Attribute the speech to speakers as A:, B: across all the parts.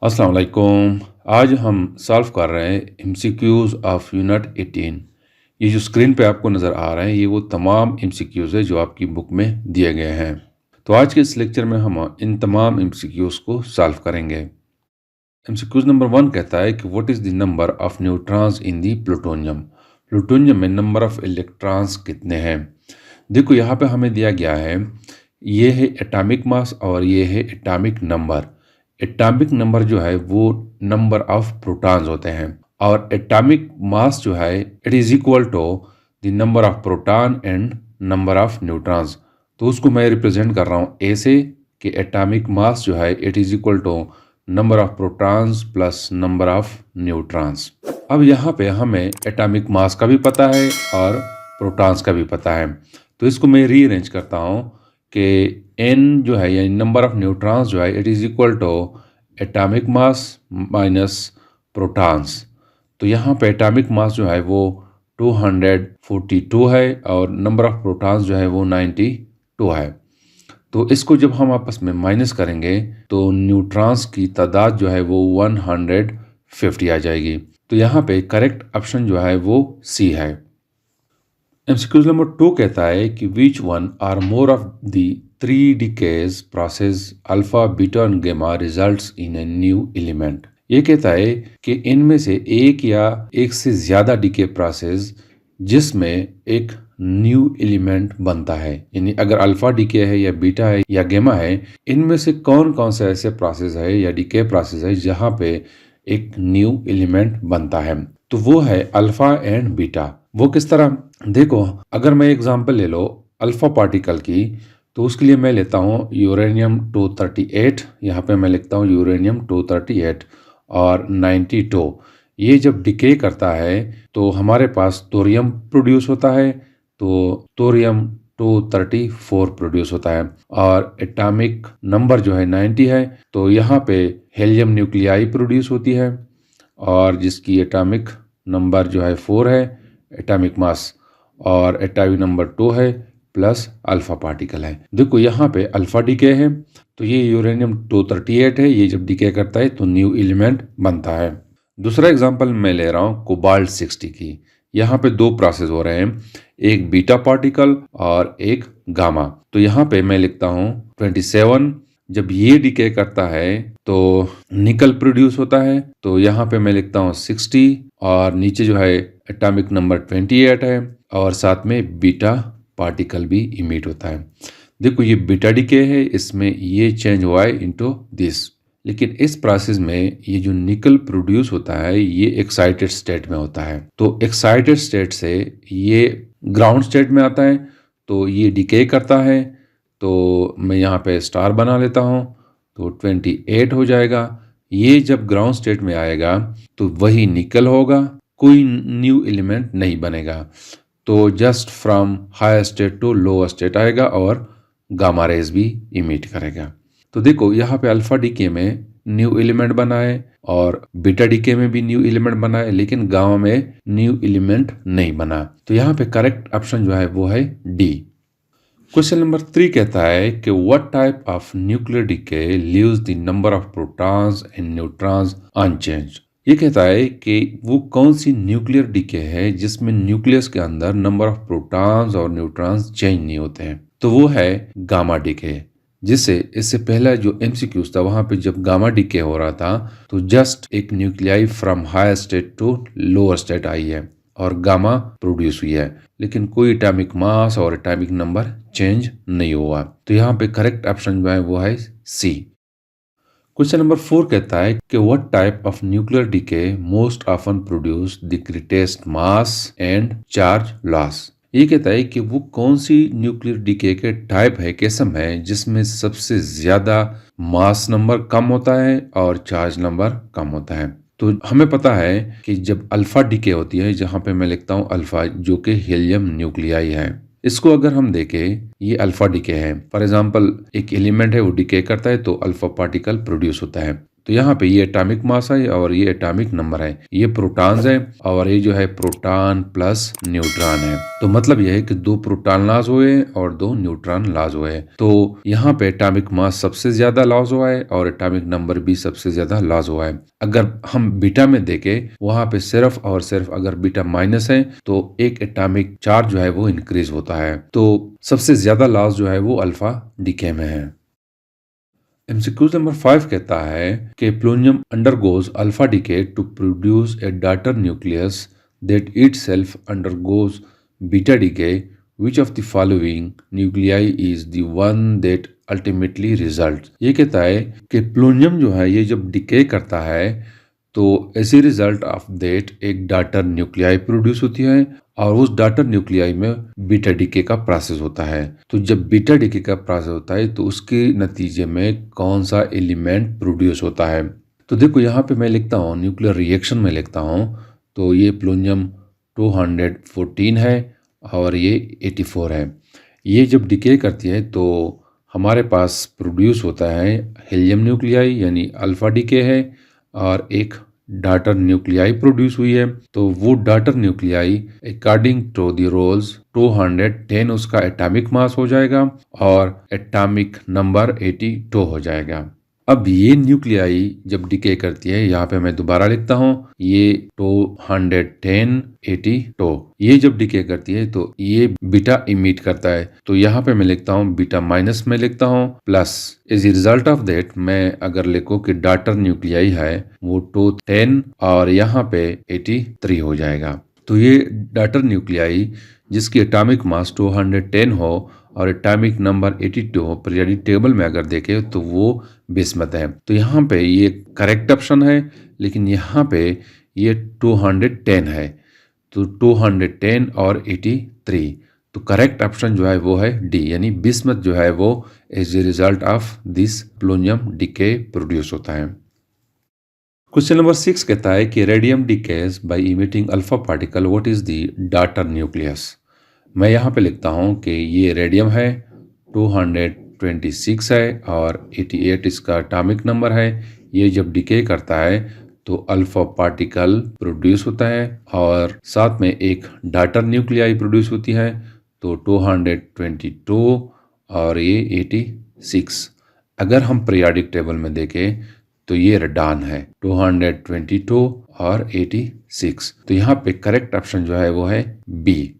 A: अस्सलाम वालेकुम। आज हम सॉल्व कर रहे हैं एमसीक्यूज़ ऑफ यूनिट 18। ये जो स्क्रीन पे आपको नज़र आ रहे हैं ये वो तमाम एमसीक्यूज़ है जो आपकी बुक में दिए गए हैं। तो आज के इस लेक्चर में हम इन तमाम एमसीक्यूज़ को सॉल्व करेंगे। एमसीक्यूज़ नंबर 1 कहता है कि what is the number of neutrons in the plutonium. Plutonium में नंबर ऑफ इलेक्ट्रॉन्स कितने हैं। देखो यहाँ पे हमें दिया गया है, ये है एटॉमिक मास और ये है एटॉमिक नंबर। एटॉमिक नंबर जो है वो नंबर ऑफ प्रोटॉन्स होते हैं और एटॉमिक मास जो है it is equal to the number of proton and number of neutrons. तो उसको मैं रिप्रेजेंट कर रहा हूँ ऐसे कि एटॉमिक मास जो है it is equal to number of protons plus number of neutrons. अब यहाँ पे हमें एटॉमिक मास का भी पता है और प्रोटॉन्स का भी पता है, तो इसको मैं रीअरेंज करता हूँ कि n जो है यानी नंबर ऑफ न्यूट्रॉन्स जो है it is equal to atomic mass minus protons. तो यहाँ पे एटॉमिक मास जो है वो 242 है और नंबर ऑफ प्रोटॉन्स जो है वो 92 है। तो इसको जब हम आपस में माइनस करेंगे तो न्यूट्रॉन्स की तादाद जो है वो 150 आ जाएगी। तो यहाँ पे करेक्ट ऑप्शन जो है वो सी है। एमसीक्यूज नंबर 2 कहता है कि which one are more of the 3 decays process alpha beta और gamma results in a new element. ये कहता है कि इनमें से एक या एक से ज़्यादा डिके प्रोसेस जिसमें एक न्यू एलिमेंट बनता है, यानी अगर अल्फा डीके है या बीटा है या गेमा है, इनमें से कौन कौन से ऐसे प्रोसेस है या डीके प्रोसेस है जहाँ पे एक न्यू एलिमेंट बनता है। तो वो है अल्फा एंड बीटा। वो किस तरह, देखो अगर मैं एग्जांपल ले लो अल्फा पार्टिकल की, तो उसके लिए मैं लेता हूँ यूरेनियम 238। यहाँ पे मैं लिखता हूँ यूरेनियम 238 और 92। ये जब डिके करता है तो हमारे पास थोरियम प्रोड्यूस होता है, तो थोरियम 234 प्रोड्यूस होता है और एटॉमिक नंबर जो है 90 है। तो यहाँ पे हेलियम न्यूक्लियाई प्रोड्यूस होती है और जिसकी एटॉमिक नंबर जो है 4 है एटॉमिक मास, और एटॉमिक नंबर 2 है प्लस अल्फा पार्टिकल है। देखो यहाँ पे अल्फा डिके है, तो ये यूरेनियम 238 है, ये जब डिके करता है तो न्यू एलिमेंट बनता है। दूसरा एग्जांपल मैं ले रहा हूँ कोबाल्ट 60 की। यहाँ पे दो प्रोसेस हो रहे हैं, एक बीटा पार्टिकल और एक गामा। तो यहाँ पे मैं लिखता हूँ 27। जब ये डिके करता है तो निकल प्रोड्यूस होता है, तो यहाँ पे मैं लिखता हूँ 60 और नीचे जो है एटॉमिक नंबर 28 है और साथ में बीटा पार्टिकल भी इमिट होता है। देखो ये बीटा डिके है, इसमें ये चेंज हुआ है इनटू दिस, लेकिन इस प्रोसेस में ये जो निकल प्रोड्यूस होता है ये एक्साइटेड स्टेट में होता है। तो एक्साइटेड स्टेट से ये ग्राउंड स्टेट में आता है, तो ये डिके करता है। तो मैं यहाँ पे स्टार बना लेता हूँ, तो 28 हो जाएगा। ये जब ग्राउंड स्टेट में आएगा तो वही निकल होगा, कोई न्यू एलिमेंट नहीं बनेगा। तो just from higher state to lower state आएगा और गामा रेज भी इमिट करेगा। तो देखो यहाँ पे अल्फा डीके में न्यू एलिमेंट बना है और बीटा डीके में भी न्यू एलिमेंट बना है, लेकिन गामा में न्यू एलिमेंट नहीं बना। तो यहाँ पे करेक्ट ऑप्शन जो है वो है डी। क्वेश्चन नंबर 3 कहता है कि what type of nuclear decay leaves the number of protons and neutrons unchanged. ये कहता है कि वो कौन सी न्यूक्लियर डीके है जिसमें न्यूक्लियस के अंदर नंबर ऑफ प्रोटॉन्स और न्यूट्रॉन्स चेंज नहीं होते हैं। तो वो है गामा डीके। जिससे इससे पहला जो एमसीक्यूज था वहां पे जब गामा डीके हो रहा था तो जस्ट एक nuclei from higher state to lower state आई है और गामा प्रोड्यूस हुई है, लेकिन कोई एटॉमिक मास और एटॉमिक नंबर चेंज नहीं हुआ। तो यहाँ पे करेक्ट ऑप्शन जो है वो है सी। क्वेश्चन नंबर 4 कहता है कि what type of nuclear decay most often produce the greatest mass and charge loss. ये कहता है कि वो कौन सी न्यूक्लियर डीके के टाइप है, किस्म है जिसमें सबसे ज्यादा मास नंबर कम होता है और चार्ज नंबर कम होता है। तो हमें पता है कि जब अल्फा डीके होती है, जहां पे मैं लिखता हूँ अल्फा जो कि हीलियम न्यूक्लियाई है, इसको अगर हम देखें ये अल्फा डीके है। फॉर एग्जांपल एक एलिमेंट है वो डीके करता है तो अल्फा पार्टिकल प्रोड्यूस होता है। तो यहाँ पे ये एटॉमिक मास है और ये एटॉमिक नंबर है, ये प्रोटॉन्स है और ये जो है प्रोटॉन प्लस न्यूट्रॉन है। तो मतलब ये है कि 2 प्रोटॉन लॉस हुए और 2 न्यूट्रॉन लॉस हुए। तो यहाँ पे एटॉमिक मास सबसे ज्यादा लॉस हुआ है और एटॉमिक नंबर भी सबसे ज्यादा लॉस हुआ है। अगर हम बीटा में देखें, वहां पे सिर्फ और सिर्फ अगर बीटा माइनस है तो एक एटॉमिक चार्ज जो है वो इंक्रीज होता है। तो सबसे ज्यादा लॉस जो है वो अल्फा डीके में है। एमसीक्यूज नंबर 5 कहता है कि plutonium undergoes alpha decay to produce a daughter nucleus that itself undergoes beta decay, which of the following nuclei is the one that ultimately result. ये कहता है कि प्लूनियम जो है ये जब डिके करता है तो as a result of that एक डॉटर न्यूक्लियाई प्रोड्यूस होती है और उस डॉटर न्यूक्लियाई में बीटा डीके का प्रोसेस होता है। तो जब बीटा डीके का प्रोसेस होता है तो उसके नतीजे में कौन सा एलिमेंट प्रोड्यूस होता है। तो देखो यहाँ पे मैं लिखता हूँ, न्यूक्लियर रिएक्शन में लिखता हूँ, तो ये प्लूनियम 214 है और ये 84 है। ये जब डिके करती है तो हमारे पास प्रोड्यूस होता है हीलियम न्यूक्लियाई यानी अल्फा डीके है और एक डॉटर न्यूक्लियाई प्रोड्यूस हुई है। तो वो daughter nuclei according to the rules 210 उसका एटॉमिक मास हो जाएगा और एटॉमिक नंबर 82 हो जाएगा। अब ये न्यूक्लियाई जब डिके करती है, यहाँ पे मैं दोबारा लिखता हूँ, ये 210 82 ये जब डिके करती है तो ये बीटा इमिट करता है। तो यहाँ पे मैं लिखता हूँ बीटा माइनस में लिखता हूँ plus as a result of that मैं अगर लिखूँ कि डॉटर न्यूक्लियाई है वो 210 और यहाँ पे 83 हो जाएगा। तो ये डॉटर न्यूक्लियाई जिसकी एटॉमिक मास 210 हो और एटॉमिक नंबर 82 हो, पीरियोडिक टेबल में अगर देखें तो वो बिस्मत है। तो यहाँ पे ये करेक्ट ऑप्शन है, लेकिन यहाँ पे ये 210 है, तो 210 और 83, तो करेक्ट ऑप्शन जो है वो है डी, यानी बिस्मत जो है वो as a result of this plutonium decay produce होता है। क्वेश्चन नंबर 6 कहता है कि radium decays by emitting alpha particle, what is the daughter nucleus. मैं यहाँ पे लिखता हूँ कि ये रेडियम है, 226 है और 88 इसका एटॉमिक नंबर है। ये जब डिके करता है तो अल्फा पार्टिकल प्रोड्यूस होता है और साथ में एक डॉटर न्यूक्लियाई प्रोड्यूस होती है, तो 222 और ये 86। अगर हम पीरियोडिक टेबल में देखें तो ये रेडॉन है, 222 और 86। तो यहाँ पे करेक्ट ऑप्शन जो है वो है बी।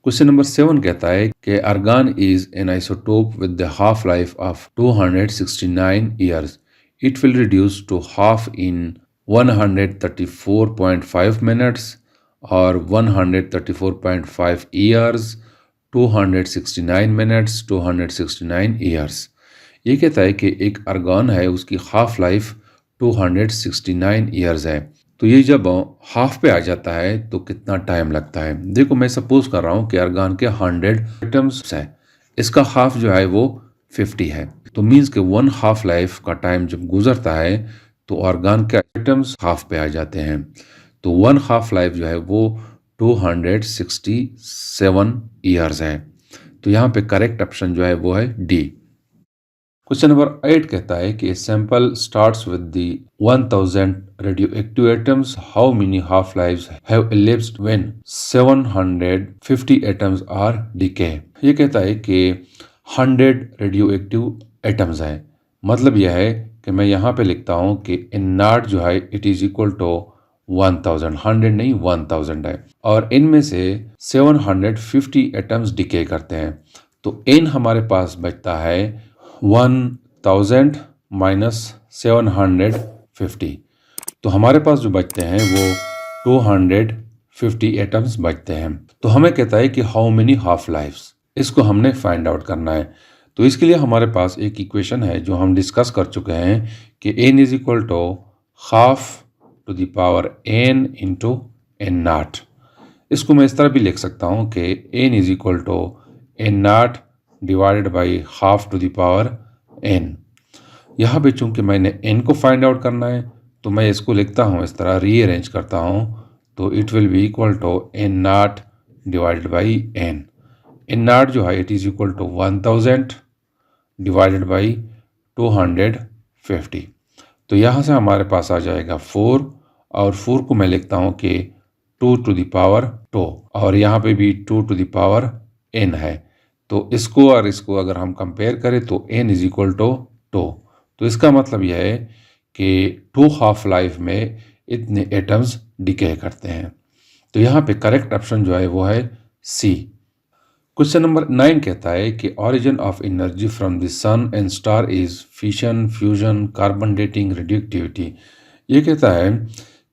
A: क्वेश्चन नंबर 7 कहता है कि argon is an isotope with the half life of 269 years. It will reduce to half in 134.5 minutes और 134.5 ईयर्स, 269 मिनट्स, 269 ईयर्स। ये कहता है कि एक आर्गन है उसकी हाफ लाइफ 269 ईयर्स है। तो ये जब हाफ पे आ जाता है तो कितना टाइम लगता है। देखो मैं सपोज कर रहा हूँ कि आर्गन के 100 एटम्स है, इसका हाफ जो है वो 50 है, तो मीन्स के 1 हाफ लाइफ का टाइम जब गुजरता है तो आर्गन के एटम्स हाफ पे आ जाते हैं। तो 1 हाफ लाइफ जो है वो 267 ईयर्स है। तो यहाँ पे करेक्ट ऑप्शन जो है वो है डी। क्वेश्चन नंबर 8 कहता है कि sample starts with the 1000 radioactive atoms, how many half lives have elapsed when 750 atoms are decayed. ये कहता है कि 100 रेडियोएक्टिव एटम्स है, मतलब यह है कि मैं यहाँ पे लिखता हूँ कि n0 जो है इट इज इक्वल टू 1000, 100 नहीं 1000 है, और इनमें से 750 एटम्स डीके करते हैं। तो n हमारे पास बचता है 1000 माइनस 750, तो हमारे पास जो बचते हैं वो 250 एटम्स बचते हैं। तो हमें कहता है कि हाउ मेनी हाफ लाइफ्स, इसको हमने फाइंड आउट करना है। तो इसके लिए हमारे पास एक इक्वेशन है जो हम डिस्कस कर चुके हैं कि n is equal to half to the power n into n0। इसको मैं इस तरह भी लिख सकता हूँ कि n is equal to n0 divided by half to the power n। यहाँ पे चूंकि मैंने n को फाइंड आउट करना है तो मैं इसको लिखता हूँ इस तरह, रीअरेंज करता हूँ, तो it will be equal to n0 divided by n। n0 जो है it is equal to 1000 divided by 250। तो यहाँ से हमारे पास आ जाएगा 4 और 4 को मैं लिखता हूँ कि 2 टू द पावर 2 और यहाँ पे भी 2 टू द पावर n है। तो इसको और इसको अगर हम कंपेयर करें तो n इज इक्वल टू 2। तो इसका मतलब यह है कि 2 हाफ लाइफ में इतने एटम्स डिके करते हैं। तो यहाँ पे करेक्ट ऑप्शन जो है वो है सी। क्वेश्चन नंबर 9 कहता है कि origin of energy from the sun and star is fission, fusion, carbon dating, radioactivity. ये कहता है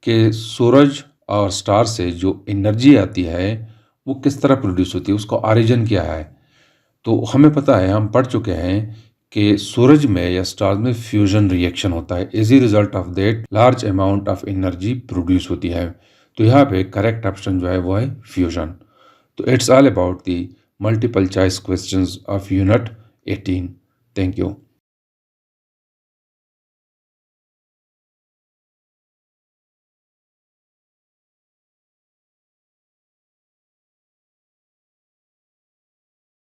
A: कि सूरज और स्टार से जो एनर्जी आती है वो किस तरह प्रोड्यूस होती है, उसका ऑरिजिन क्या है। तो हमें पता है, हम पढ़ चुके हैं कि सूरज में या स्टार में फ्यूजन रिएक्शन होता है। As a result of that large amount of energy produce होती है। तो यहाँ पे करेक्ट ऑप्शन जो है वो है फ्यूजन। तो it's all about the multiple choice questions of Unit 18. Thank you.